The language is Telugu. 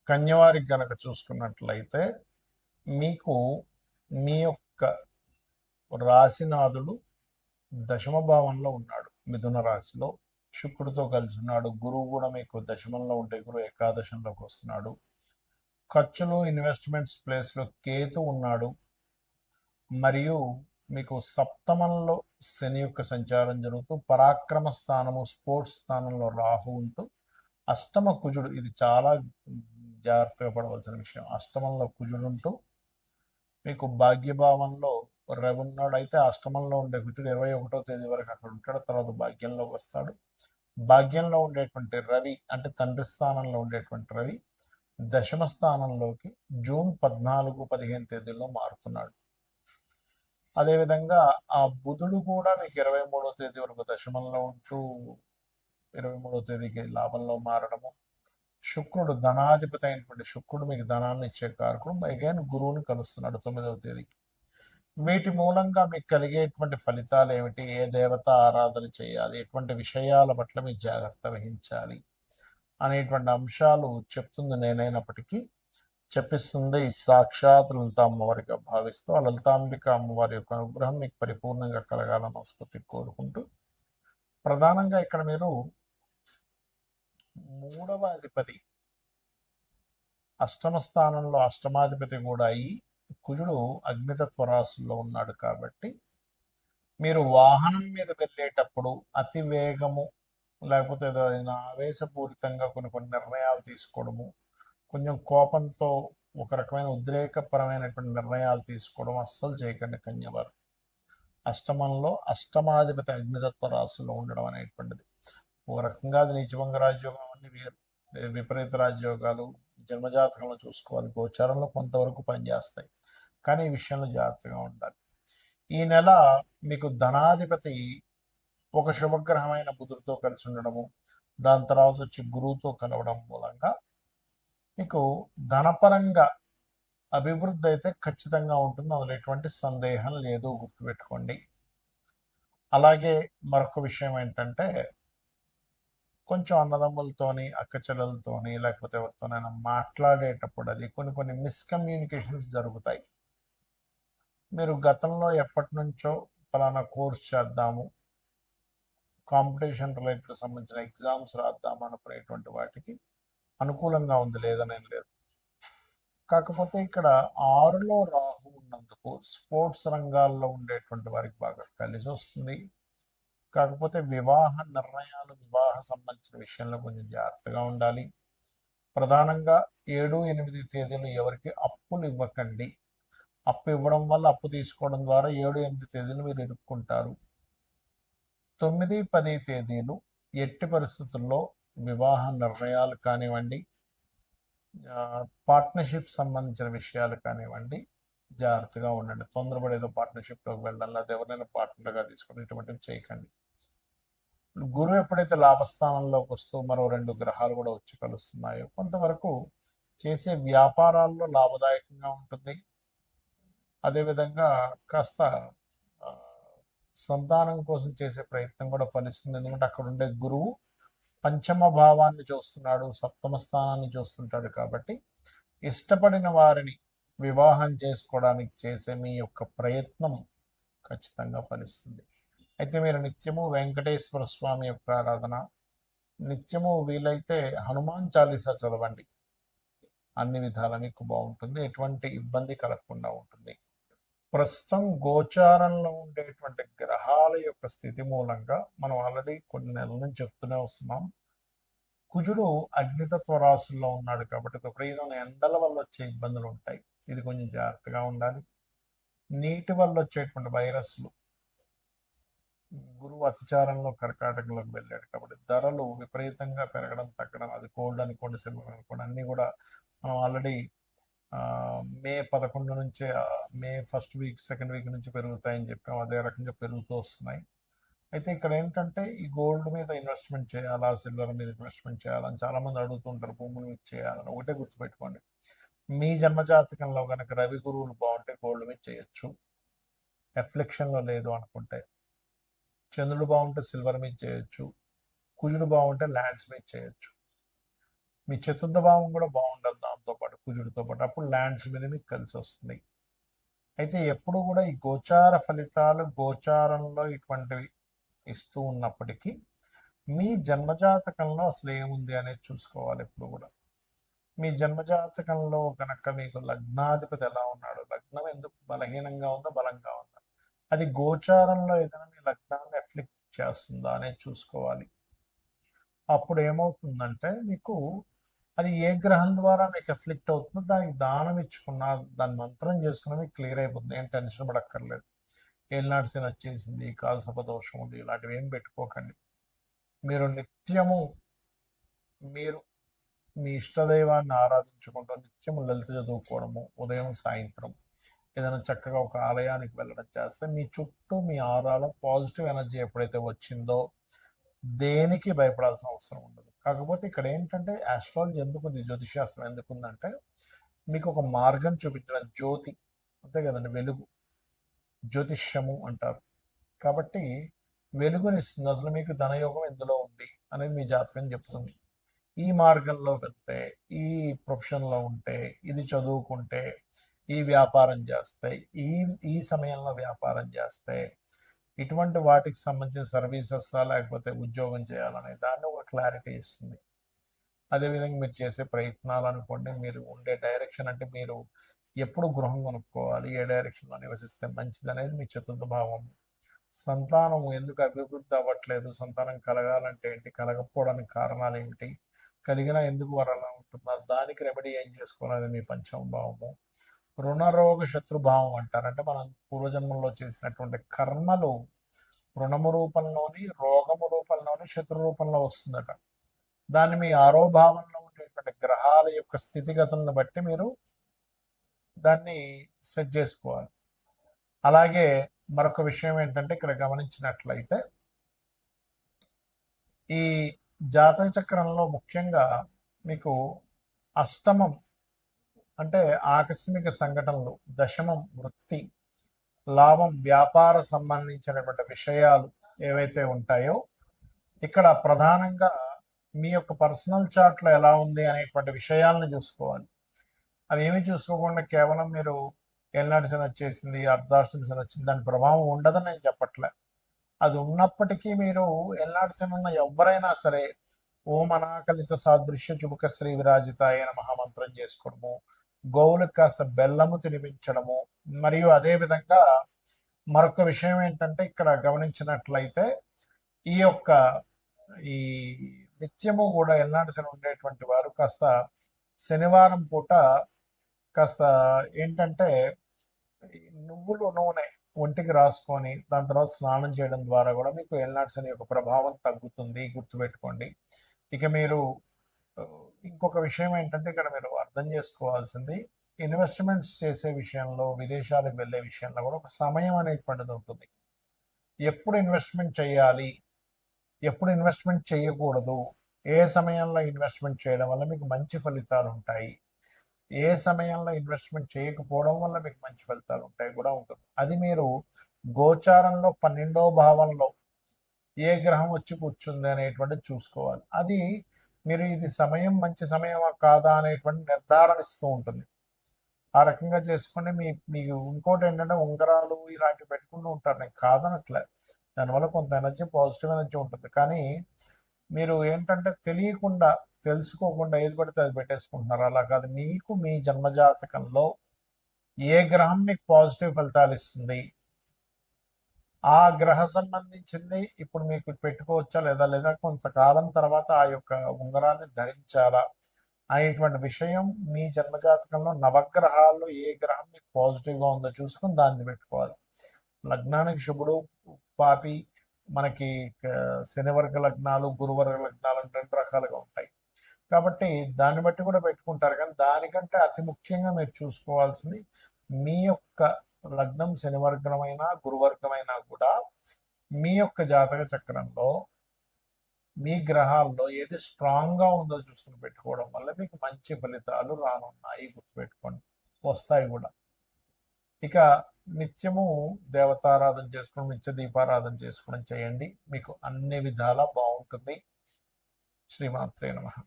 కన్యవారికి గనక చూసుకున్నట్లయితే మీకు మీ యొక్క రాశినాథుడు దశమ భావంలో ఉన్నాడు, మిథున రాశిలో శుక్రుడితో కలిసి ఉన్నాడు. గురువు కూడా మీకు దశమంలో ఉంటే గురువు ఏకాదశంలోకి వస్తున్నాడు. ఖర్చులు ఇన్వెస్ట్మెంట్స్ ప్లేస్లో కేతు ఉన్నాడు. మరియు మీకు సప్తమంలో శని యొక్క సంచారం జరుగుతూ పరాక్రమ స్థానము స్పోర్ట్స్ స్థానంలో రాహు ఉంటూ అష్టమ కుజుడు, ఇది చాలా జాగ్రత్తగా పడవలసిన విషయం. అష్టమంలో కుజుడు ఉంటూ మీకు భాగ్యభావంలో రవి ఉన్నాడు. అయితే అష్టమంలో ఉండే కుజుడు 21వ తేదీ వరకు అక్కడ ఉంటాడు, తర్వాత భాగ్యంలోకి వస్తాడు. భాగ్యంలో ఉండేటువంటి రవి అంటే తండ్రి స్థానంలో ఉండేటువంటి రవి దశమ స్థానంలోకి జూన్ 14-15 తేదీల్లో మారుతున్నాడు. అదేవిధంగా ఆ బుధుడు కూడా మీకు 23వ తేదీ వరకు దశమంలో ఉంటూ 23వ తేదీకి లాభంలో మారడము. శుక్రుడు ధనాధిపతి అయినటువంటి శుక్రుడు మీకు ధనాన్ని ఇచ్చే కారకుడు అగైన్ గురువుని కలుస్తున్నాడు 9వ తేదీకి. వీటి మూలంగా మీకు కలిగేటువంటి ఫలితాలు ఏమిటి, ఏ దేవత ఆరాధన చేయాలి, ఎటువంటి విషయాల పట్ల మీరు జాగ్రత్త వహించాలి అనేటువంటి అంశాలు చెప్తుంది నేనైనప్పటికీ చెప్పిస్తుంది సాక్షాత్ లలిత అమ్మవారిగా భావిస్తూ ఆ లలితాంబిక అమ్మవారి యొక్క అనుగ్రహం మీకు పరిపూర్ణంగా కలగాలని మనస్ఫూర్తి కోరుకుంటూ, ప్రధానంగా ఇక్కడ మీరు 3వ అధిపతి అష్టమ స్థానంలో అష్టమాధిపతి కూడా అయ్యి కుజుడు అగ్నితత్వ రాశుల్లో ఉన్నాడు. కాబట్టి మీరు వాహనం మీద వెళ్ళేటప్పుడు అతి వేగము లేకపోతే ఏదైనా ఆవేశపూరితంగా కొన్ని నిర్ణయాలు తీసుకోవడము, కొంచెం కోపంతో ఒక రకమైన ఉద్రేకపరమైనటువంటి నిర్ణయాలు తీసుకోవడం అస్సలు చేయకండి కన్యవారు. అష్టమంలో అష్టమాధిపతి అగ్నితత్వ రాశుల్లో ఉండడం అనేటువంటిది ఒక రకంగా అది నీచభంగ రాజయోగం అన్ని వేరు. విపరీత రాజయోగాలు జన్మజాతకంలో చూసుకోవాలి, గోచారంలో కొంతవరకు పనిచేస్తాయి, కానీ ఈ విషయంలో జాగ్రత్తగా ఉండాలి. ఈ నెల మీకు ధనాధిపతి ఒక శుభగ్రహమైన బుధుడితో కలిసి ఉండడము, దాని తర్వాత వచ్చి గురువుతో కలవడం మూలంగా మీకు ధనపరంగా అభివృద్ధి అయితే ఖచ్చితంగా ఉంటుంది, అందులో ఎటువంటి సందేహం లేదు, గుర్తుపెట్టుకోండి. అలాగే మరొక విషయం ఏంటంటే కొంచెం అన్నదమ్ములతోని అక్క చెల్లెలతోని లేకపోతే ఎవరితోనైనా మాట్లాడేటప్పుడు అది కొన్ని మిస్కమ్యూనికేషన్స్ జరుగుతాయి. మీరు గతంలో ఎప్పటి నుంచో పలానా కోర్స్ చేద్దాము, కాంపిటీషన్ రిలేటెడ్ సంబంధించిన ఎగ్జామ్స్ రాద్దాము అనుకునేటువంటి వాటికి అనుకూలంగా ఉంది, లేదనేం లేదు. కాకపోతే ఇక్కడ 6లో రాహు ఉన్నందుకు స్పోర్ట్స్ రంగాల్లో ఉండేటువంటి వారికి బాగా కలిసి వస్తుంది. కాకపోతే వివాహ నిర్ణయాలు, వివాహ సంబంధించిన విషయంలో కొంచెం జాగ్రత్తగా ఉండాలి. ప్రధానంగా 7-8 తేదీలు ఎవరికి అప్పులు ఇవ్వకండి. అప్పు ఇవ్వడం వల్ల అప్పు తీసుకోవడం ద్వారా 7-8 తేదీలు మీరు ఇరుక్కుంటారు. 9-10 తేదీలు ఎట్టి పరిస్థితుల్లో వివాహ నిర్ణయాలు కానివ్వండి, పార్ట్నర్షిప్ సంబంధించిన విషయాలు కానివ్వండి, జాగ్రత్తగా ఉండండి. తొందరపడి ఏదో పార్ట్నర్షిప్లోకి వెళ్ళడం లేదా ఎవరైనా పార్ట్నర్గా తీసుకుని ఇటువంటివి చేయకండి. గురువు ఎప్పుడైతే లాభస్థానంలోకి వస్తూ మరో 2 గ్రహాలు కూడా వచ్చి కలుస్తున్నాయో కొంతవరకు చేసే వ్యాపారాల్లో లాభదాయకంగా ఉంటుంది. అదేవిధంగా కాస్త సంతానం కోసం చేసే ప్రయత్నం కూడా ఫలిస్తుంది, ఎందుకంటే అక్కడ ఉండే గురువు పంచమ భావాన్ని చూస్తున్నాడు, సప్తమ స్థానాన్ని చూస్తుంటాడు. కాబట్టి ఇష్టపడిన వారిని వివాహం చేసుకోవడానికి చేసే మీ యొక్క ప్రయత్నం ఖచ్చితంగా ఫలిస్తుంది. అయితే మీరు నిత్యము వెంకటేశ్వర స్వామి యొక్క ఆరాధన, నిత్యము వీలైతే హనుమాన్ చాలీసా చదవండి, అన్ని విధాల మీకు బాగుంటుంది, ఎటువంటి ఇబ్బంది కలగకుండా ఉంటుంది. ప్రస్తుతం గోచారంలో ఉండేటువంటి గ్రహాల యొక్క స్థితి మూలంగా మనం ఆల్రెడీ కొన్ని నెలల నుంచి చెప్తూనే వస్తున్నాం. కుజుడు అగ్నితత్వ రాశుల్లో ఉన్నాడు కాబట్టి విపరీతమైన ఎండల వల్ల వచ్చే ఇబ్బందులు ఉంటాయి, ఇది కొంచెం జాగ్రత్తగా ఉండాలి. నీటి వల్ల వచ్చేటువంటి వైరస్లు, గురువు అతిచారంలో కర్కాటకంలోకి వెళ్ళాడు కాబట్టి ధరలు విపరీతంగా పెరగడం తగ్గడం, అది గోల్డ్ అనుకోండి, సిల్వర్ అనుకోండి, అన్నీ కూడా మనం ఆల్రెడీ మే 11 నుంచే May first week second week నుంచి పెరుగుతాయని చెప్పాం, అదే రకంగా పెరుగుతూ వస్తున్నాయి. అయితే ఇక్కడ ఏంటంటే ఈ గోల్డ్ మీద ఇన్వెస్ట్మెంట్ చేయాలా, సిల్వర్ మీద ఇన్వెస్ట్మెంట్ చేయాలని చాలామంది అడుగుతుంటారు, భూముల మీద చేయాలని. ఒకటే గుర్తుపెట్టుకోండి, మీ జన్మజాతకంలో కనుక రవి గురువులు బాగుంటే గోల్డ్ మీద చేయొచ్చు, ఎఫ్లెక్షన్లో లేదు అనుకుంటే. చంద్రుడు బాగుంటే సిల్వర్ మీద చేయొచ్చు, కుజుడు బాగుంటే ల్యాండ్స్ మీద చేయొచ్చు. మీ చతుర్థ భావం కూడా బాగుండాలి, దాంతో కుజుడితో పాటు, అప్పుడు ల్యాండ్స్ మీద మీకు కలిసి వస్తుంది. అయితే ఎప్పుడు కూడా ఈ గోచార ఫలితాలు గోచారంలో ఇటువంటివి ఇస్తూ ఉన్నప్పటికీ మీ జన్మజాతకంలో అసలు ఏముంది అనేది చూసుకోవాలి ఎప్పుడు కూడా. మీ జన్మజాతకంలో కనుక మీకు లగ్నాధిపతి ఎలా ఉన్నాడు, లగ్నం ఎందుకు బలహీనంగా ఉందా బలంగా ఉందా, అది గోచారంలో ఏదైనా మీ లగ్నాన్ని ఎఫ్లిక్ట్ చేస్తుందా అనేది చూసుకోవాలి. అప్పుడు ఏమవుతుందంటే మీకు అది ఏ గ్రహం ద్వారా మీకు ఎఫ్లిక్ట్ అవుతుందో దానికి దానం ఇచ్చుకున్నా, దాని మంత్రం చేసుకున్నా మీకు క్లియర్ అయిపోతుంది. ఏం టెన్షన్ పడక్కర్లేదు. ఏలినాటి శని వచ్చేసింది, కాలసర్ప దోషం ఉంది, ఇలాంటివి ఏం పెట్టుకోకండి. మీరు నిత్యము మీరు మీ ఇష్టదైవాన్ని ఆరాధించుకుంటూ నిత్యము లలిత చదువుకోవడము, ఉదయం సాయంత్రం ఏదైనా చక్కగా ఒక ఆలయానికి వెళ్ళడం చేస్తే మీ చుట్టూ మీ ఆరాలో పాజిటివ్ ఎనర్జీ ఎప్పుడైతే వచ్చిందో దేనికి భయపడాల్సిన అవసరం ఉండదు. కాకపోతే ఇక్కడ ఏంటంటే ఆస్ట్రాలజీ ఎందుకుంది, జ్యోతిషాస్త్రం ఎందుకుందంటే మీకు ఒక మార్గం చూపించడం, జ్యోతి అంతే కదండి, వెలుగు, జ్యోతిష్యము అంటారు. కాబట్టి వెలుగునిస్తుంది. అసలు మీకు ధనయోగం ఎందులో ఉంది అనేది మీ జాతకం చెప్తుంది. ఈ మార్గంలో వెళ్తే, ఈ ప్రొఫెషన్లో ఉంటే, ఇది చదువుకుంటే, ఈ వ్యాపారం చేస్తే, ఈ ఈ సమయంలో వ్యాపారం చేస్తే, ఇటువంటి వాటికి సంబంధించిన సర్వీసెస్ లేకపోతే ఉద్యోగం చేయాలనే దాన్ని ఒక క్లారిటీ ఇస్తుంది. అదేవిధంగా మీరు చేసే ప్రయత్నాలు అనుకోండి, మీరు ఉండే డైరెక్షన్, అంటే మీరు ఎప్పుడు గృహం కొనుక్కోవాలి, ఏ డైరెక్షన్లో నివసిస్తే మంచిది అనేది మీ చతుర్థ భావం. సంతానం ఎందుకు అభివృద్ధి అవ్వట్లేదు, సంతానం కలగాలంటే ఏంటి, కలగకపోవడానికి కారణాలు ఏమిటి, కలిగినా ఎందుకు వారు అలా ఉంటున్నారు, దానికి రెమెడీ ఏం చేసుకోవాలి మీ పంచమ భావము. రుణరోగ శత్రుభావం అంటారు. అంటే మనం పూర్వజన్మంలో చేసినటువంటి కర్మలు రుణము రూపంలోని, రోగము రూపంలోని, శత్రు రూపంలో వస్తుందట. దాన్ని మీ ఆరో భావంలో ఉండేటువంటి గ్రహాల యొక్క స్థితిగతులను బట్టి మీరు దాన్ని సెట్ చేసుకోవాలి. అలాగే మరొక విషయం ఏంటంటే ఇక్కడ గమనించినట్లయితే ఈ జాతక చక్రంలో ముఖ్యంగా మీకు అష్టమం అంటే ఆకస్మిక సంఘటనలు, దశమం వృత్తి, లాభం వ్యాపార సంబంధించినటువంటి విషయాలు ఏవైతే ఉంటాయో ఇక్కడ ప్రధానంగా మీ యొక్క పర్సనల్ చార్ట్లో ఎలా ఉంది అనేటువంటి విషయాలను చూసుకోవాలి. అవి ఏమి చూసుకోకుండా కేవలం మీరు ఏలినాటి శని వచ్చేసింది, అర్ధాష్టమి శని వచ్చింది, దాని ప్రభావం ఉండదని నేను చెప్పట్లే. అది ఉన్నప్పటికీ మీరు ఏలినాటి శని ఉన్న ఎవరైనా సరే ఓం అనాకలిత సాదృశ్య చుబుక శ్రీ విరాజితాయ మహామంత్రం చేసుకోవడము, గోవులకు కాస్త బెల్లము తినిపించడము, మరియు అదే విధంగా మరొక విషయం ఏంటంటే ఇక్కడ గమనించినట్లయితే ఈ యొక్క ఈ నిత్యము కూడా ఏలినాటి శని ఉండేటువంటి వారు కాస్త శనివారం పూట కాస్త ఏంటంటే నువ్వుల నూనె ఒంటికి రాసుకొని దాని తర్వాత స్నానం చేయడం ద్వారా కూడా మీకు ఏలినాటి శని యొక్క ప్రభావం తగ్గుతుంది, గుర్తుపెట్టుకోండి. ఇక మీరు ఇంకొక విషయం ఏంటంటే ఇక్కడ మీరు అర్థం చేసుకోవాల్సింది, ఇన్వెస్ట్మెంట్స్ చేసే విషయంలో, విదేశాలకు వెళ్ళే విషయంలో కూడా ఒక సమయం అనేటువంటిది ఉంటుంది. ఎప్పుడు ఇన్వెస్ట్మెంట్ చేయాలి, ఎప్పుడు ఇన్వెస్ట్మెంట్ చేయకూడదు, ఏ సమయంలో ఇన్వెస్ట్మెంట్ చేయడం వల్ల మీకు మంచి ఫలితాలు ఉంటాయి, ఏ సమయంలో ఇన్వెస్ట్మెంట్ చేయకపోవడం వల్ల మీకు మంచి ఫలితాలు ఉంటాయి కూడా ఉంటుంది. అది మీరు గోచారంలో 12వ భావంలో ఏ గ్రహం వచ్చి కూర్చుంది అనేటువంటిది చూసుకోవాలి. అది మీరు ఇది సమయం మంచి సమయమా కాదా అనేటువంటి నిర్ధారణ ఇస్తూ ఉంటుంది. ఆ రకంగా చేసుకుని మీకు ఇంకోటి ఏంటంటే ఉంగరాలు ఇలాంటివి పెట్టుకుంటూ ఉంటారు, నేను కాదనట్లే, దానివల్ల కొంత ఎనర్జీ, పాజిటివ్ ఎనర్జీ ఉంటుంది. కానీ మీరు ఏంటంటే తెలియకుండా, తెలుసుకోకుండా ఏది పడితే అది పెట్టేసుకుంటున్నారు. అలా కాదు, మీకు మీ జన్మజాతకంలో ఏ గ్రహం మీకు పాజిటివ్ ఫలితాలు ఇస్తుంది, ఆ గ్రహ సంబంధించింది ఇప్పుడు మీకు పెట్టుకోవచ్చా లేదా కొంతకాలం తర్వాత ఆ యొక్క ఉంగరాన్ని ధరించాలా అనేటువంటి విషయం మీ జన్మజాతకంలో నవగ్రహాల్లో ఏ గ్రహం మీకు పాజిటివ్గా ఉందో చూసుకుని దాన్ని పెట్టుకోవాలి. లగ్నానికి శుభుడు పాపి, మనకి శనివర్గ లగ్నాలు, గురువర్గ లగ్నాలు 2 రకాలుగా ఉంటాయి. కాబట్టి దాన్ని బట్టి కూడా పెట్టుకుంటారు. కానీ దానికంటే అతి ముఖ్యంగా మీరు చూసుకోవాల్సింది మీ యొక్క లగ్నం శనివర్గమైనా గురువర్గమైనా కూడా మీ యొక్క జాతక చక్రంలో మీ గ్రహాల్లో ఏది స్ట్రాంగ్గా ఉందో చూసుకుని పెట్టుకోవడం వల్ల మీకు మంచి ఫలితాలు రానున్నాయి, గుర్తుపెట్టుకోండి, వస్తాయి కూడా. ఇక నిత్యము దేవతారాధన చేసుకోవడం, నిత్య దీపారాధన చేసుకోవడం చేయండి, మీకు అన్ని విధాలా బాగుంటుంది. శ్రీమాత్రే నమః.